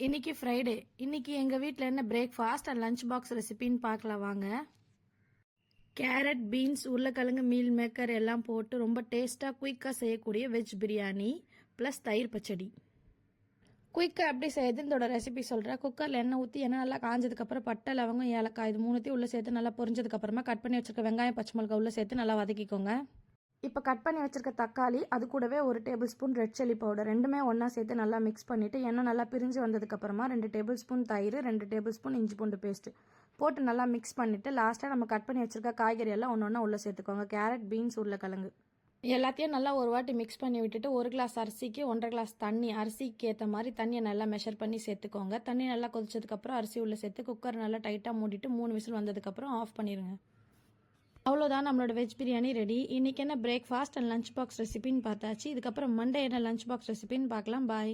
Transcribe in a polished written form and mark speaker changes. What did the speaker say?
Speaker 1: இன்னைக்கு ஃப்ரைடே. இன்னைக்கு எங்கள் வீட்டில் என்ன பிரேக்ஃபாஸ்ட் அண்ட் லஞ்ச் பாக்ஸ் ரெசிபின்னு பார்க்கலாம் வாங்க. கேரட், பீன்ஸ், உருளைக்கிழங்கு, மீல் மேக்கர் எல்லாம் போட்டு ரொம்ப டேஸ்ட்டாக குயிக்காக செய்யக்கூடிய வெஜ் பிரியாணி ப்ளஸ் தயிர் பச்சடி. குயிக்காக எப்படி செய்யுதுன்றோட ரெசிபி சொல்கிறேன். குக்கரில் எண்ணெய் ஊற்றி எண்ணெய் நல்லா காஞ்சதுக்கப்புறம் பட்டை, லவங்கம், ஏலக்காய் இது மூணுத்தையும் உள்ளே சேர்த்து நல்லா பொரிஞ்சதுக்கப்புறமா கட் பண்ணி வச்சுருக்க வெங்காயம், பச்சை மிளகாய் உள்ளே சேர்த்து நல்லா வதக்கிக்கோங்க. இப்போ கட் பண்ணி வச்சுருக்க தக்காளி, அது கூடவே 1 table spoon red chilli powder ரெண்டுமே ஒன்றா சேர்த்து நல்லா மிக்ஸ் பண்ணிவிட்டு எண்ணெய் நல்லா பிரிஞ்சு வந்ததுக்கப்புறமா 2 டேபிள் ஸ்பூன் தயிர், 2 டேபிள் ஸ்பூன் இஞ்சி பூண்டு பேஸ்ட்டு போட்டு நல்லா மிக்ஸ் பண்ணிவிட்டு லாஸ்ட்டாக நம்ம கட் பண்ணி வச்சுருக்க காய்கறி எல்லாம் ஒன்று ஒன்றா உள்ளே சேர்த்துக்கோங்க. கேரட், பீன்ஸ், உருளைக்கிழங்கு எல்லாத்தையும் நல்லா ஒரு வாட்டி மிக்ஸ் பண்ணி விட்டுட்டு 1 கிளாஸ் அரிசிக்கு 1.5 கிளாஸ் தண்ணி, அரிசிக்கு ஏற்ற மாதிரி தண்ணியை நல்லா மெஷர் பண்ணி சேர்த்துக்கோங்க. தண்ணி நல்லா கொதிச்சதுக்கப்புறம் அரிசி உள்ளே சேர்த்து குக்கர் நல்லா டைட்டாக மூடிட்டு 3 விசில் வந்ததுக்கப்புறம் ஆஃப் பண்ணிடுங்க. அவ்வளோதான், நம்மளோட வெஜ் பிரியாணி ரெடி. இன்றைக்கி என்ன பிரேக்ஃபாஸ்ட் அண்ட் லஞ்ச் பாக்ஸ் ரெசிபின்னு பார்த்தாச்சு. இதுக்கப்புறம் மண்டே என்ன லஞ்ச் பாக்ஸ் ரெசிபின்னு பார்க்கலாம். பாய்.